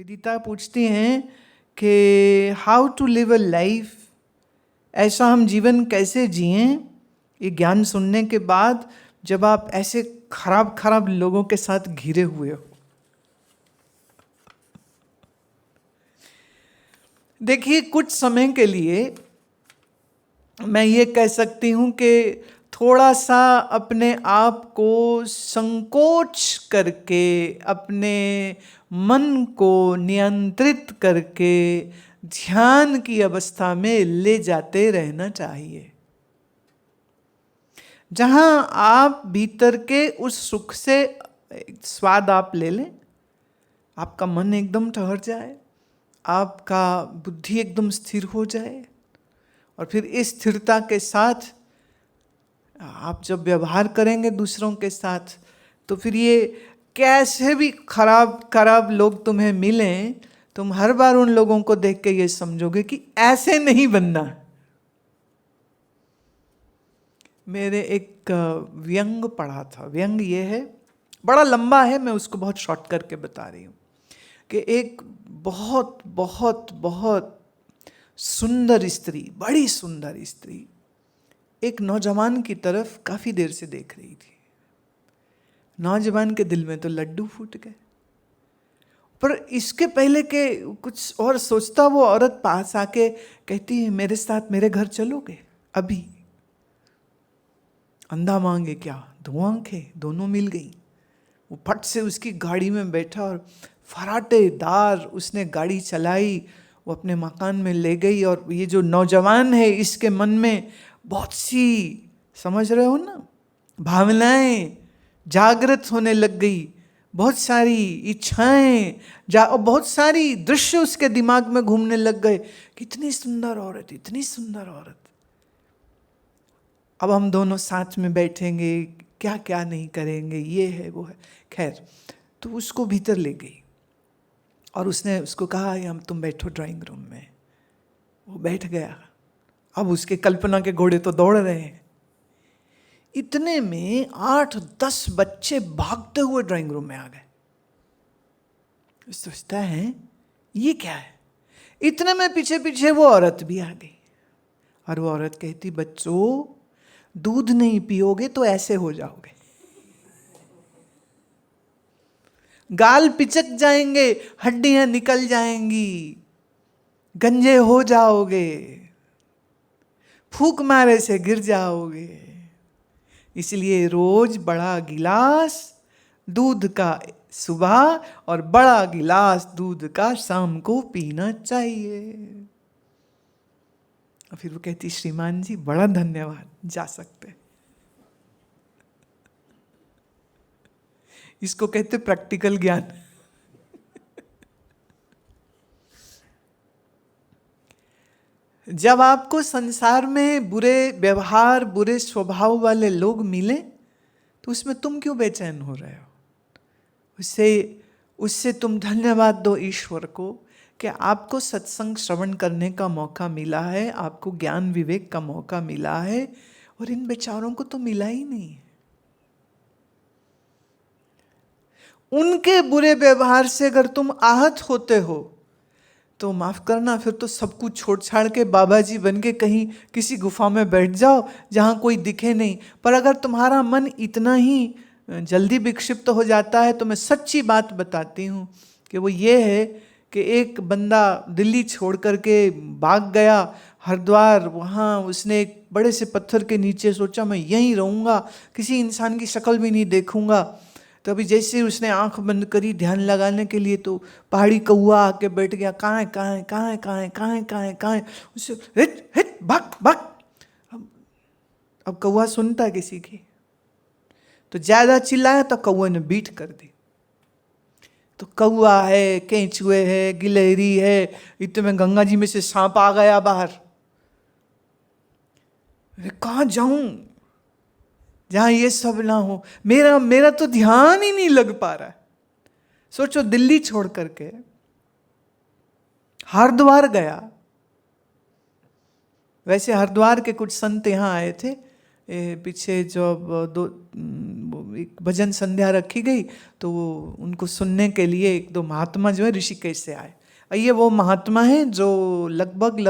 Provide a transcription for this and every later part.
विदिता पूछती हैं कि how to live a life, ऐसा हम जीवन कैसे जिएं। ये ज्ञान सुनने के बाद जब आप ऐसे खराब खराब लोगों के साथ घिरे हुए हो। देखिए, कुछ समय के लिए मैं ये कह सकती हूँ कि थोड़ा सा अपने आप को संकोच करके, अपने मन को नियंत्रित करके ध्यान की अवस्था में ले जाते रहना चाहिए, जहां आप भीतर के उस सुख से स्वाद आप ले लें, आपका मन एकदम ठहर जाए, आपका बुद्धि एकदम स्थिर हो जाए, और फिर इस स्थिरता के साथ आप जब व्यवहार करेंगे दूसरों के साथ, तो फिर ये कैसे भी खराब खराब लोग तुम्हें मिलें, तुम हर बार उन लोगों को देख के ये समझोगे कि ऐसे नहीं बनना। मेरे एक व्यंग पढ़ा था। व्यंग ये है, बड़ा लंबा है, मैं उसको बहुत शॉर्ट करके बता रही हूँ कि एक बहुत बहुत बहुत सुंदर स्त्री, बड़ी सुंदर स्त्री एक नौजवान की तरफ काफी देर से देख रही थी। नौजवान के दिल में तो लड्डू फूट गए, पर इसके पहले के कुछ और सोचता वो औरत पास आके कहती है, मेरे साथ मेरे घर चलोगे अभी? अंधा मांगे क्या दो आंखें, दोनों मिल गई। वो फट से उसकी गाड़ी में बैठा और फराटेदार उसने गाड़ी चलाई, वो अपने मकान में ले गई। और ये जो नौजवान है, इसके मन में बहुत सी, समझ रहे हो ना, भावनाएं जागृत होने लग गई, बहुत सारी इच्छाएं और बहुत सारी दृश्य उसके दिमाग में घूमने लग गए। कितनी सुंदर औरत, इतनी सुंदर औरत, अब हम दोनों साथ में बैठेंगे, क्या क्या नहीं करेंगे, ये है वो है। खैर, तो उसको भीतर ले गई और उसने उसको कहा, हम तुम बैठो ड्राइंग रूम में। वो बैठ गया। अब उसके कल्पना के घोड़े तो दौड़ रहे हैं। इतने में 8-10 बच्चे भागते हुए ड्राइंग रूम में आ गए। सोचता है ये क्या है। इतने में पीछे पीछे वो औरत भी आ गई, और वो औरत कहती, बच्चों दूध नहीं पियोगे तो ऐसे हो जाओगे, गाल पिचक जाएंगे, हड्डियां निकल जाएंगी, गंजे हो जाओगे, फूक मारे से गिर जाओगे। इसलिए रोज बड़ा गिलास दूध का सुबह और बड़ा गिलास दूध का शाम को पीना चाहिए। और फिर वो कहती, श्रीमान जी बड़ा धन्यवाद, जा सकते। इसको कहते प्रैक्टिकल ज्ञान। जब आपको संसार में बुरे व्यवहार, बुरे स्वभाव वाले लोग मिले, तो उसमें तुम क्यों बेचैन हो रहे हो? उससे तुम धन्यवाद दो ईश्वर को कि आपको सत्संग श्रवण करने का मौका मिला है, आपको ज्ञान विवेक का मौका मिला है, और इन बेचारों को तो मिला ही नहीं। उनके बुरे व्यवहार से अगर तुम आहत होते हो तो माफ करना, फिर तो सब कुछ छोड़ छाड़ के बाबा जी बन के कहीं किसी गुफा में बैठ जाओ जहां कोई दिखे नहीं। पर अगर तुम्हारा मन इतना ही जल्दी विक्षिप्त हो जाता है, तो मैं सच्ची बात बताती हूँ कि वो ये है कि एक बंदा दिल्ली छोड़ करके भाग गया हरिद्वार। वहाँ उसने एक बड़े से पत्थर के नीचे सोचा, मैं यहीं रहूँगा, किसी इंसान की शक्ल भी नहीं देखूँगा। तो अभी जैसे उसने आंख बंद करी ध्यान लगाने के लिए, तो पहाड़ी कौआ आके बैठ गया। कहाँ है, कहाँ है, कहाँ है, कहाँ है, कहाँ है, कहाँ है, कहाँ है? उससे हिट हिट भाग भाग। अब कौआ सुनता है किसी की, तो ज्यादा चिल्लाया तो कौआ ने बीट कर दी। तो कौआ है, केंचुए है, गिलहरी है, इतने में गंगा जी में से सांप आ गया बाहर। कहाँ जाऊं जहां ये सब ना हो? मेरा तो ध्यान ही नहीं लग पा रहा है। सोचो, दिल्ली छोड़ करके हरिद्वार गया। वैसे हरिद्वार के कुछ संत यहां आए थे, पीछे जब एक भजन संध्या रखी गई तो वो उनको सुनने के लिए एक दो महात्मा जो है ऋषिकेश से आए। ये वो महात्मा हैं जो लगभग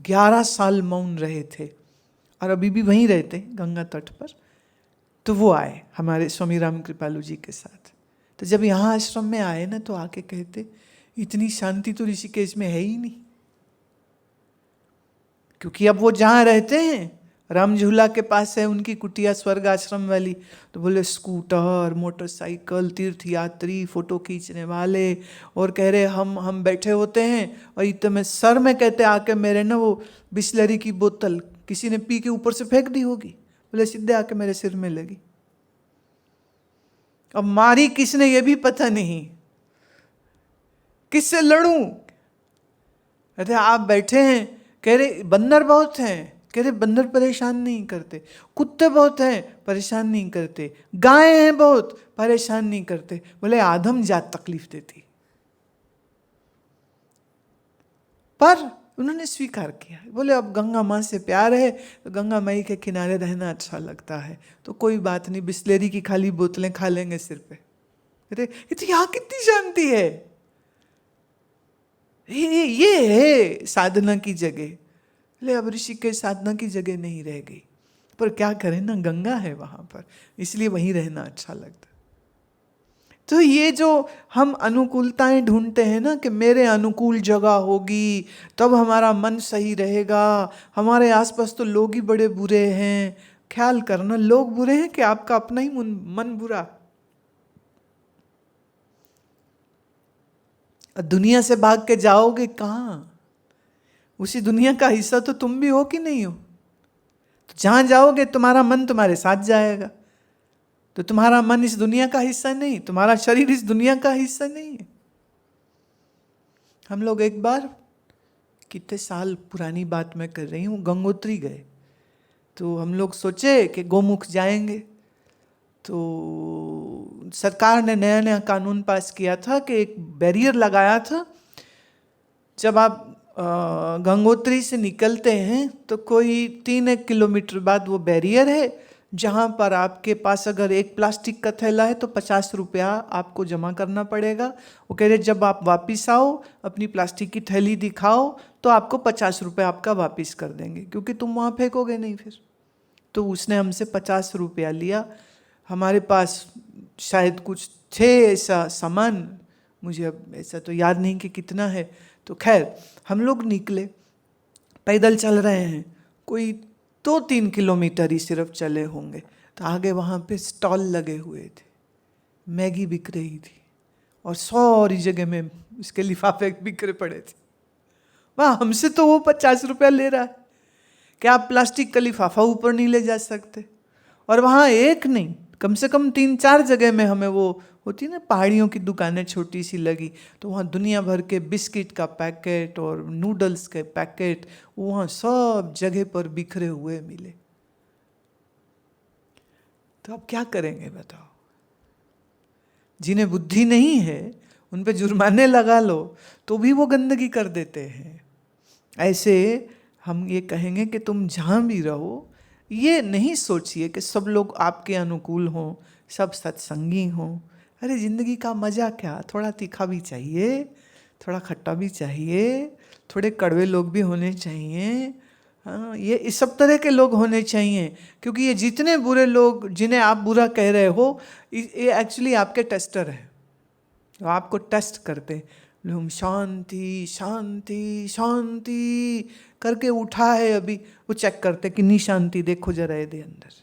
11 साल मौन रहे थे और अभी भी वहीं रहते हैं गंगा तट पर। तो वो आए हमारे स्वामी राम कृपालु जी के साथ। तो जब यहाँ आश्रम में आए ना तो आके कहते इतनी शांति तो ऋषिकेश में है ही नहीं, क्योंकि अब वो जहाँ रहते हैं राम झूला के पास है उनकी कुटिया स्वर्ग आश्रम वाली। तो बोले स्कूटर, मोटरसाइकिल, तीर्थ यात्री, फोटो खींचने वाले, और कह रहे हम बैठे होते हैं और इतने में सर में कहते आके मेरे ना वो बिस्लरी की बोतल किसी ने पी के ऊपर से फेंक दी होगी, बोले सीधे आके मेरे सिर में लगी। अब मारी किसने ये भी पता नहीं, किससे लड़ूं। अरे आप बैठे हैं, कह रहे बंदर बहुत हैं, कह रहे बंदर परेशान नहीं करते, कुत्ते बहुत हैं परेशान नहीं करते, गायें हैं बहुत परेशान नहीं करते, बोले आदम जात तकलीफ देती। पर उन्होंने स्वीकार किया, बोले अब गंगा माँ से प्यार है तो गंगा माई के किनारे रहना अच्छा लगता है, तो कोई बात नहीं, बिस्लेरी की खाली बोतलें खा लेंगे सिर पे। अरे ये तो यहाँ कितनी शांति है, ये है साधना की जगह। ले अब ऋषिकेश साधना की जगह नहीं रह गई, पर क्या करें ना, गंगा है वहां पर, इसलिए वहीं रहना अच्छा लगता। तो ये जो हम अनुकूलताएं ढूंढते हैं ना कि मेरे अनुकूल जगह होगी तब हमारा मन सही रहेगा, हमारे आसपास तो लोग ही बड़े बुरे हैं, ख्याल करना लोग बुरे हैं कि आपका अपना ही मन बुरा। दुनिया से भाग के जाओगे कहाँ, उसी दुनिया का हिस्सा तो तुम भी हो कि नहीं हो। तो जहां जाओगे तुम्हारा मन तुम्हारे साथ जाएगा, तो तुम्हारा मन इस दुनिया का हिस्सा नहीं, तुम्हारा शरीर इस दुनिया का हिस्सा नहीं है। हम लोग एक बार, कितने साल पुरानी बात मैं कर रही हूँ, गंगोत्री गए। तो हम लोग सोचे कि गोमुख जाएंगे। तो सरकार ने नया नया कानून पास किया था कि एक बैरियर लगाया था, जब आप गंगोत्री से निकलते हैं तो कोई 3-1 किलोमीटर बाद वो बैरियर है, जहाँ पर आपके पास अगर एक प्लास्टिक का थैला है तो 50 रुपया आपको जमा करना पड़ेगा। वो कह रहे जब आप वापस आओ अपनी प्लास्टिक की थैली दिखाओ तो आपको 50 रुपये आपका वापस कर देंगे, क्योंकि तुम वहाँ फेंकोगे नहीं फिर। तो उसने हमसे 50 रुपया लिया। हमारे पास शायद कुछ थे ऐसा सामान, मुझे अब ऐसा तो याद नहीं कि कितना है। तो खैर हम लोग निकले, पैदल चल रहे हैं, कोई 2-3 किलोमीटर ही सिर्फ चले होंगे। तो आगे वहाँ पे स्टॉल लगे हुए थे, मैगी बिक रही थी और सारी जगह में उसके लिफाफे बिखरे पड़े थे। वहाँ हमसे तो वो 50 रुपया ले रहा है कि आप प्लास्टिक का लिफाफा ऊपर नहीं ले जा सकते। और वहाँ एक नहीं, कम से कम 3-4 जगह में हमें वो होती ना पहाड़ियों की दुकानें छोटी सी लगी, तो वहाँ दुनिया भर के बिस्किट का पैकेट और नूडल्स के पैकेट वहाँ सब जगह पर बिखरे हुए मिले। तो अब क्या करेंगे बताओ। जिन्हें बुद्धि नहीं है उन पे जुर्माने लगा लो तो भी वो गंदगी कर देते हैं। ऐसे हम ये कहेंगे कि तुम जहाँ भी रहो ये नहीं सोचिए कि सब लोग आपके अनुकूल हों, सब सत्संगी हों। अरे ज़िंदगी का मज़ा क्या, थोड़ा तीखा भी चाहिए, थोड़ा खट्टा भी चाहिए, थोड़े कड़वे लोग भी होने चाहिए। हाँ, ये इस सब तरह के लोग होने चाहिए, क्योंकि ये जितने बुरे लोग जिन्हें आप बुरा कह रहे हो ये एक्चुअली आपके टेस्टर हैं। तो आपको टेस्ट करते हैं, हम शांति शांति शांति करके उठा है अभी, वो चेक करते कितनी शांति, देखो जरा ये दे अंदर।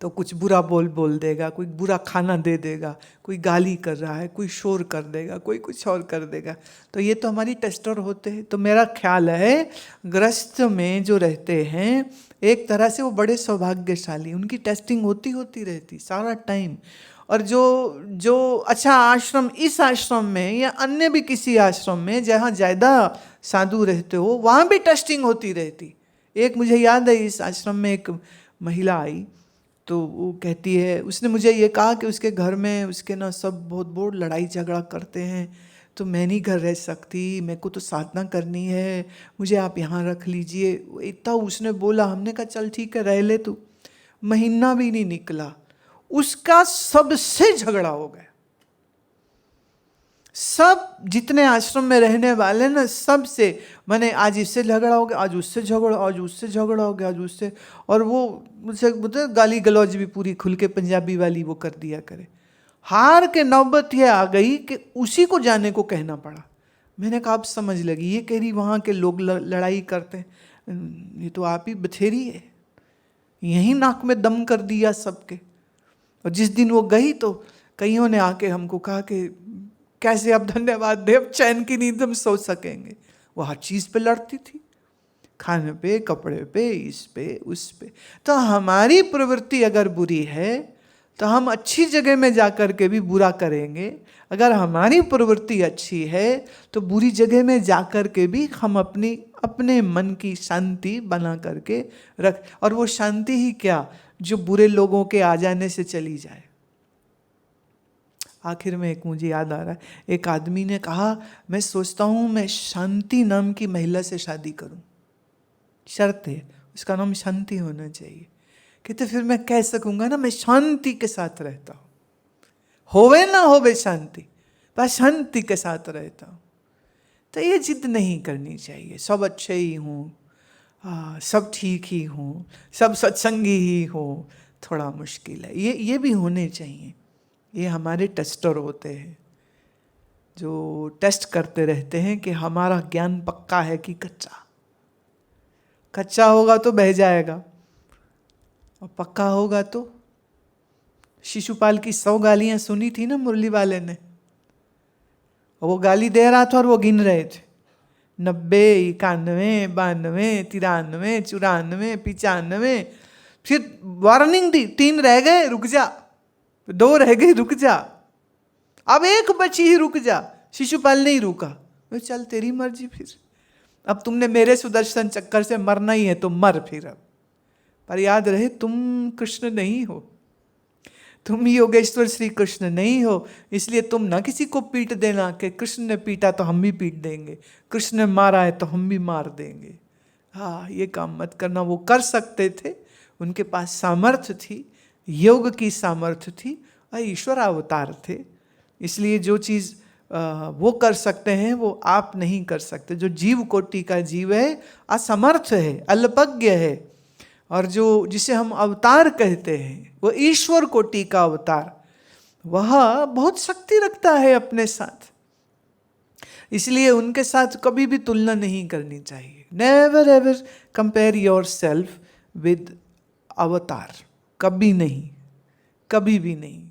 तो कुछ बुरा बोल देगा, कोई बुरा खाना दे देगा, कोई गाली कर रहा है, कोई शोर कर देगा, कोई कुछ और कर देगा। तो ये तो हमारी टेस्टर होते हैं। तो मेरा ख्याल है ग्रस्त में जो रहते हैं एक तरह से वो बड़े सौभाग्यशाली, उनकी टेस्टिंग होती रहती सारा टाइम। और जो अच्छा आश्रम, इस आश्रम में या अन्य भी किसी आश्रम में जहाँ ज़्यादा साधु रहते हो वहाँ भी टेस्टिंग होती रहती। एक मुझे याद है, इस आश्रम में एक महिला आई तो वो कहती है, उसने मुझे ये कहा कि उसके घर में उसके ना सब बहुत लड़ाई झगड़ा करते हैं, तो मैं नहीं घर रह सकती, मेरे को तो साधना करनी है, मुझे आप यहाँ रख लीजिए। इतना उसने बोला, हमने कहा चल ठीक है रह ले तू। महीना भी नहीं निकला, उसका सबसे झगड़ा हो गया। सब जितने आश्रम में रहने वाले ना, सबसे, मैंने आज इससे झगड़ा हो गया, आज उससे झगड़ा, आज उससे झगड़ा हो गया, आज उससे। और वो मुझसे बोलते गाली गलौज भी पूरी खुल के पंजाबी वाली वो कर दिया करे। हार के नौबत ये आ गई कि उसी को जाने को कहना पड़ा। मैंने कहा आप समझ लगी, ये कह रही वहाँ के लोग लड़ाई करते हैं, ये तो आप ही बथेरी है, यहीं नाक में दम कर दिया सबके। और जिस दिन वो गई तो कईयों ने आके हमको कहा कि कैसे अब धन्यवाद दे, अब चैन की नींद हम सो सकेंगे। वो हर चीज़ पे लड़ती थी, खाने पे, कपड़े पे, इस पे, उस पे। तो हमारी प्रवृत्ति अगर बुरी है तो हम अच्छी जगह में जाकर के भी बुरा करेंगे। अगर हमारी प्रवृत्ति अच्छी है तो बुरी जगह में जाकर के भी हम अपने मन की शांति बना करके रख। और वो शांति ही क्या, जो बुरे लोगों के आ जाने से चली जाए। आखिर में एक मुझे याद आ रहा है, एक आदमी ने कहा मैं सोचता हूँ मैं शांति नाम की महिला से शादी करूँ, शर्त है उसका नाम शांति होना चाहिए। कहते फिर मैं कह सकूंगा ना मैं शांति के साथ रहता हूँ, होवे ना होवे शांति, बस शांति के साथ रहता हूँ। तो ये जिद नहीं करनी चाहिए, सब अच्छे ही हों, सब ठीक ही हों, सब सत्संगी ही हों, थोड़ा मुश्किल है। ये भी होने चाहिए। ये हमारे टेस्टर होते हैं जो टेस्ट करते रहते हैं कि हमारा ज्ञान पक्का है कि कच्चा। कच्चा होगा तो बह जाएगा और पक्का होगा तो। शिशुपाल की 100 गालियां सुनी थी ना मुरली वाले ने, और वो गाली दे रहा था और वो गिन रहे थे 90, 91, 92, 93, 94, 95। फिर वार्निंग दी, 3 रह गए रुक जा, 2 रह गए रुक जा, अब 1 बची ही रुक जा। शिशुपाल नहीं रुका, चल तेरी मर्जी, फिर अब तुमने मेरे सुदर्शन चक्कर से मरना ही है तो मर फिर अब। पर याद रहे तुम कृष्ण नहीं हो, तुम योगेश्वर श्री कृष्ण नहीं हो, इसलिए तुम ना किसी को पीट देना कि कृष्ण ने पीटा तो हम भी पीट देंगे, कृष्ण ने मारा है तो हम भी मार देंगे। हाँ, ये काम मत करना। वो कर सकते थे, उनके पास सामर्थ्य थी, योग की सामर्थ्य थी, और ईश्वर अवतार थे, इसलिए जो चीज़ वो कर सकते हैं वो आप नहीं कर सकते। जो जीव कोटि का जीव है, असमर्थ है, अल्पज्ञ है, और जो जिसे हम अवतार कहते हैं वो ईश्वर कोटि का अवतार, वह बहुत शक्ति रखता है अपने साथ। इसलिए उनके साथ कभी भी तुलना नहीं करनी चाहिए। Never ever compare your self with अवतार, कभी नहीं, कभी भी नहीं।